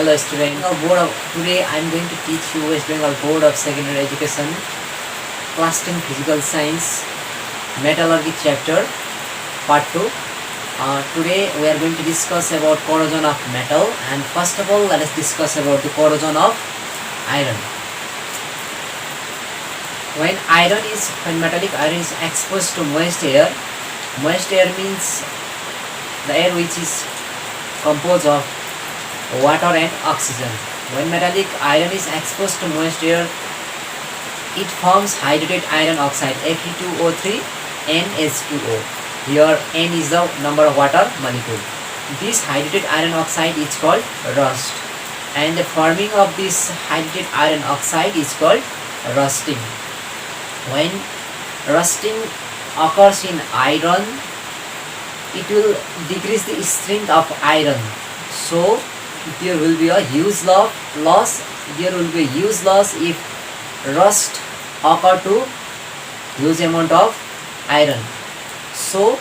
Hello student. Today I am going to teach you West Bengal Board of Secondary Education Class 10 Physical Science Metallurgy chapter part 2. Today we are going to discuss about corrosion of metal, and first of all let us discuss about the corrosion of iron. When metallic iron is exposed to moist air means the air which is composed of water and oxygen. When metallic iron is exposed to moist air, it forms hydrated iron oxide Fe2O3 NH2O. Here N is the number of water molecule. This hydrated iron oxide is called rust, and the forming of this hydrated iron oxide is called rusting. When rusting occurs in iron, it will decrease the strength of iron, so there will be a huge loss. There will be huge loss if rust occur to huge amount of iron. So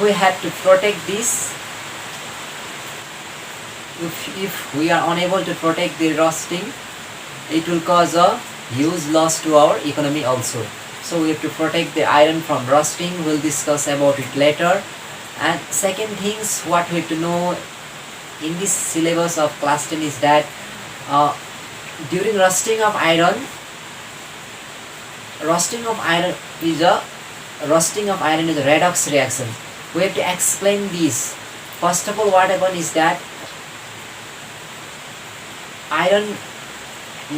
we have to protect this. If we are unable to protect the rusting, it will cause a huge loss to our economy also. So we have to protect the iron from rusting. We'll discuss about it later. And second things what we have to know in this syllabus of class 10 is that during rusting of iron is a redox reaction. We have to explain this. First of all, what happens is that iron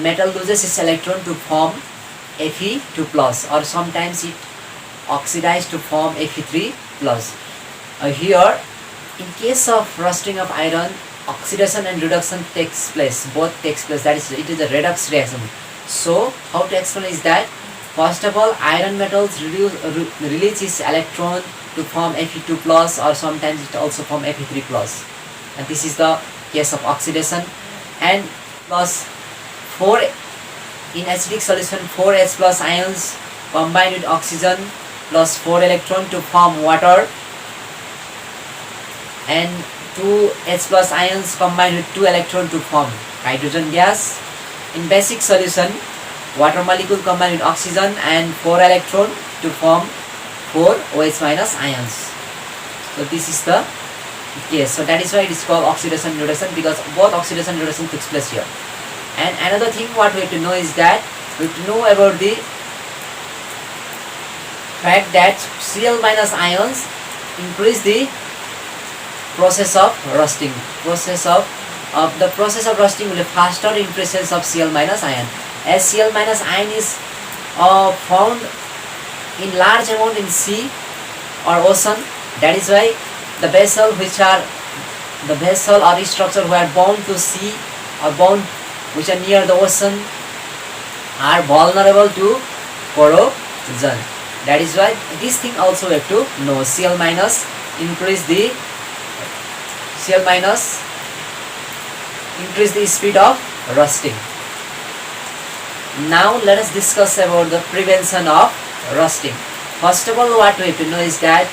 metal loses its electron to form Fe2 plus, or sometimes it oxidizes to form Fe3 plus. Here, in case of rusting of iron, oxidation and reduction takes place. That is, it is a redox reaction. So how to explain is that first of all, iron metals release its electron to form Fe2 plus, or sometimes it also form Fe3 plus, and this is the case of oxidation. And plus 4 in acidic solution, 4H plus ions combine with oxygen plus 4 electron to form water, and 2H plus ions combine with 2 electron to form hydrogen gas. In basic solution, water molecule combine with oxygen and 4 electron to form 4 OH minus ions. So this is the case. So that is why it is called oxidation reduction, because both oxidation and reduction takes place here. And another thing what we have to know is that we have to know about the fact that Cl minus ions increase the process of rusting. The process of rusting will be faster in presence of Cl minus ion, as Cl minus ion is found in large amount in sea or ocean. That is why the vessel or structure who are bound to sea or bound which are near the ocean are vulnerable to corrosion. That is why this thing also we have to know. Cl minus increase the speed of rusting. Now let us discuss about the prevention of rusting. First of all, what we have to know is that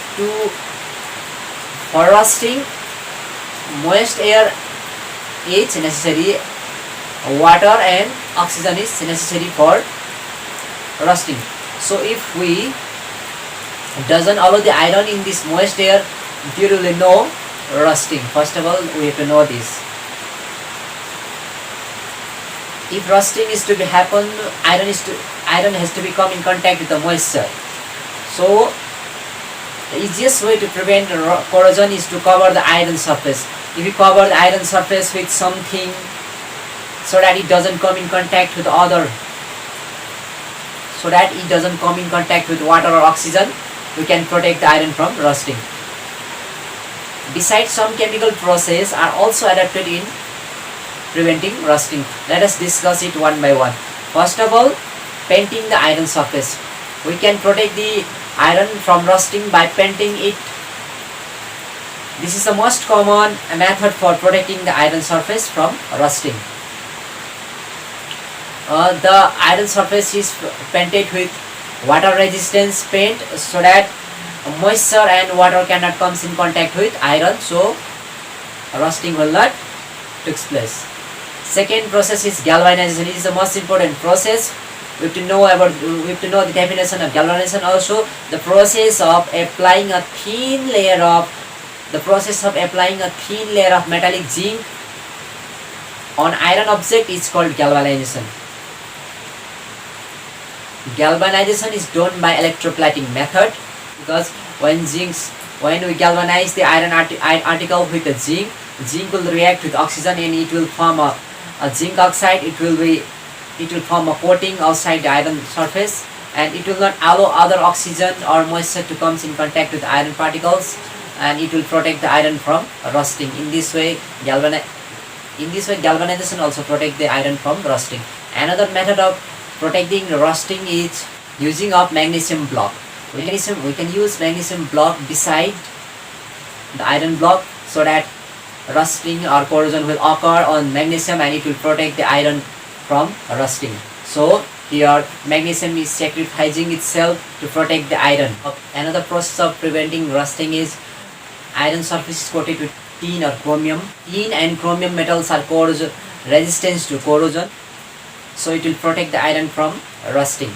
for rusting, moist air is necessary, water and oxygen is necessary for rusting. So if we doesn't allow the iron in this moist air, there will be no rusting. First of all, we have to know this. If rusting is to be happen, iron has to become in contact with the moisture. So the easiest way to prevent corrosion is to cover the iron surface. If you cover the iron surface with something so that it doesn't come in contact with water or oxygen, we can protect the iron from rusting. Besides, some chemical processes are also adapted in preventing rusting. Let us discuss it one by one. First of all, painting the iron surface. We can protect the iron from rusting by painting it. This is the most common method for protecting the iron surface from rusting. The iron surface is painted with water resistance paint so that moisture and water cannot come in contact with iron, so rusting will not takes place. Second process is galvanization. It is the most important process. We have to know the definition of galvanization also. The process of applying a thin layer of metallic zinc on iron object is called galvanization. Galvanization is done by electroplating method, because when we galvanize the iron article with the zinc will react with oxygen and it will form a zinc oxide. It will form a coating outside the iron surface, and it will not allow other oxygen or moisture to come in contact with iron particles, and it will protect the iron from rusting. In this way galvanization also protect the iron from rusting. Another method of protecting rusting is using of magnesium block. We can use magnesium block beside the iron block, so that rusting or corrosion will occur on magnesium and it will protect the iron from rusting. So here magnesium is sacrificing itself to protect the iron. Another process of preventing rusting is iron surface is coated with tin or chromium. Tin and chromium metals are resistant to corrosion, so it will protect the iron from rusting.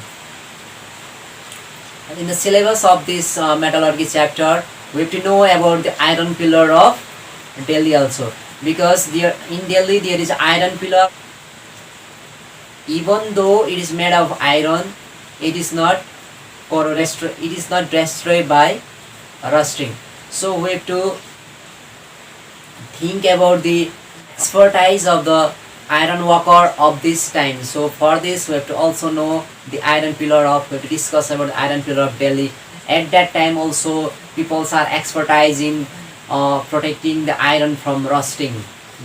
And in the syllabus of this metallurgy chapter, we have to know about the iron pillar of Delhi also, because in Delhi there is iron pillar. Even though it is made of iron, it is not destroyed by rusting. So we have to think about the expertise of the iron worker of this time. So for this we have to also know the iron pillar we have to discuss about the iron pillar of Delhi. At that time also people are expertise in protecting the iron from rusting.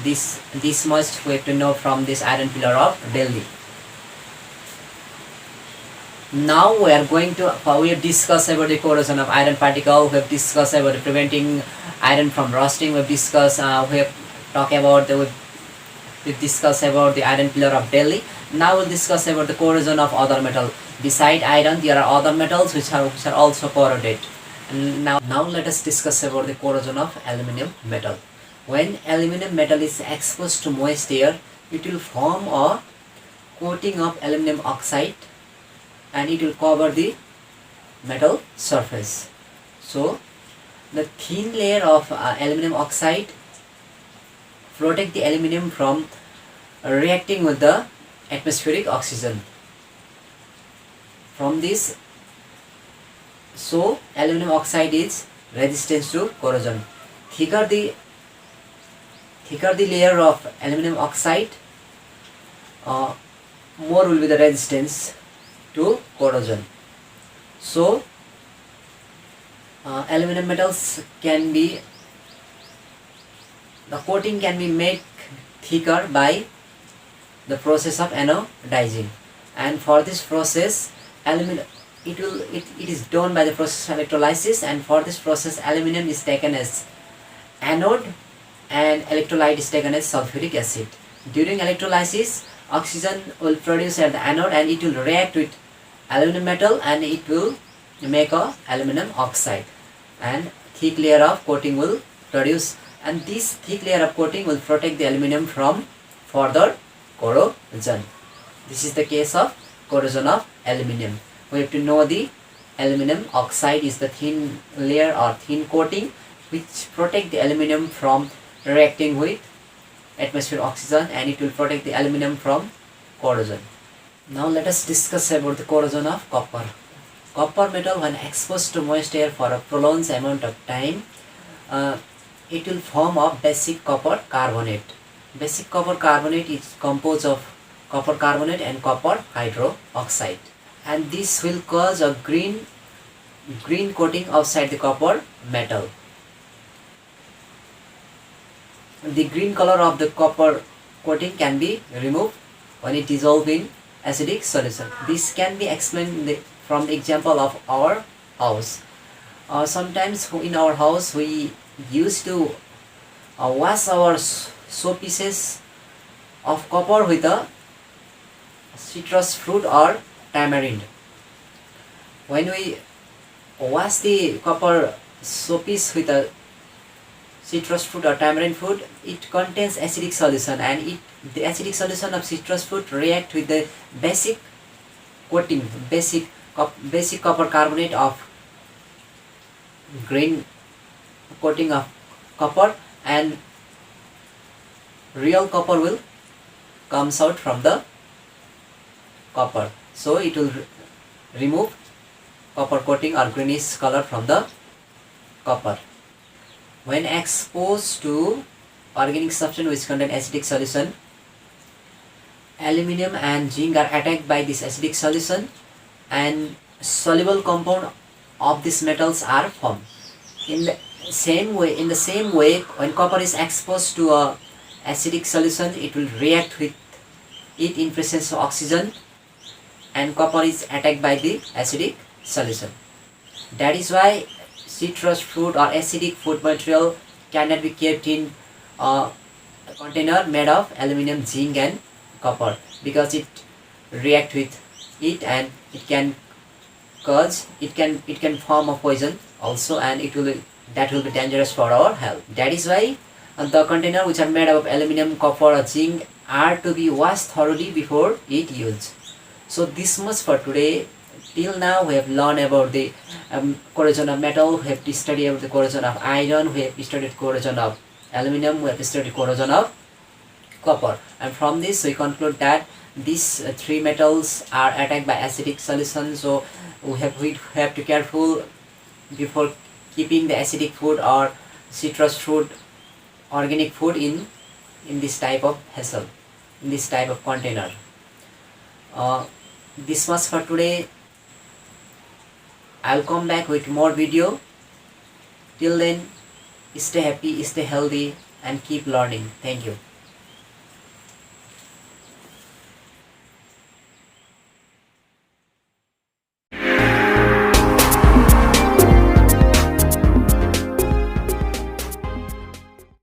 This much we have to know from this iron pillar of Delhi. Now we have discussed about the corrosion of iron particle. We have discussed about preventing iron from rusting. We have discussed we've discussed about the iron pillar of Delhi. Now we'll discuss about the corrosion of other metal. Beside iron, there are other metals which are also corroded. And now let us discuss about the corrosion of aluminium metal. When aluminium metal is exposed to moist air, it will form a coating of aluminium oxide and it will cover the metal surface. So the thin layer of aluminium oxide protect the aluminium from reacting with the atmospheric oxygen. From this, so aluminium oxide is resistant to corrosion. Thicker the layer of aluminium oxide, more will be the resistance to corrosion. So aluminum metals the coating can be made thicker by the process of anodizing, and for this process it is done by the process of electrolysis, and for this process aluminum is taken as anode and electrolyte is taken as sulfuric acid. During electrolysis, oxygen will produce at the anode and it will react with aluminum metal and it will make a aluminum oxide, and thick layer of coating will produce, and this thick layer of coating will protect the aluminum from further corrosion. This is the case of corrosion of aluminum. We have to know the aluminum oxide is the thin layer or thin coating which protect the aluminum from reacting with atmospheric oxygen, and it will protect the aluminum from corrosion. Now let us discuss about the corrosion of copper. Copper metal, when exposed to moist air for a prolonged amount of time, it will form a basic copper carbonate. Basic copper carbonate is composed of copper carbonate and copper hydroxide, and this will cause a green coating outside the copper metal. The green color of the copper coating can be removed when it dissolves in acidic solution. This can be explained from the example of our house. Sometimes in our house we used to wash our showpieces of copper with a citrus fruit or tamarind. When we wash the copper showpiece with a citrus fruit or tamarind fruit, it contains acidic solution, and the acidic solution of citrus fruit react with the basic coating, basic copper carbonate of grain coating of copper, and real copper will comes out from the copper. So it will remove copper coating or greenish color from the copper. When exposed to organic substance which contain acidic solution, aluminium and zinc are attacked by this acidic solution, and soluble compound of these metals are formed. In the same way, when copper is exposed to a acidic solution, it will react with it in presence of oxygen, and copper is attacked by the acidic solution. That is why citrus fruit or acidic food material cannot be kept in a container made of aluminium, zinc and copper, because it react with it, and it can form a poison also, and that will be dangerous for our health. That is why the container which are made of aluminium, copper or zinc are to be washed thoroughly before it used. So this much for today. Till now we have learned about the corrosion of metal, we have studied about the corrosion of iron, we have studied corrosion of aluminium, we have studied corrosion of copper, and from this we conclude that these three metals are attacked by acidic solution. So we have to be careful before keeping the acidic food or citrus fruit, organic food in this type of vessel, in this type of container. This much for today. I'll come back with more video. Till then, stay happy, stay healthy and keep learning. Thank you.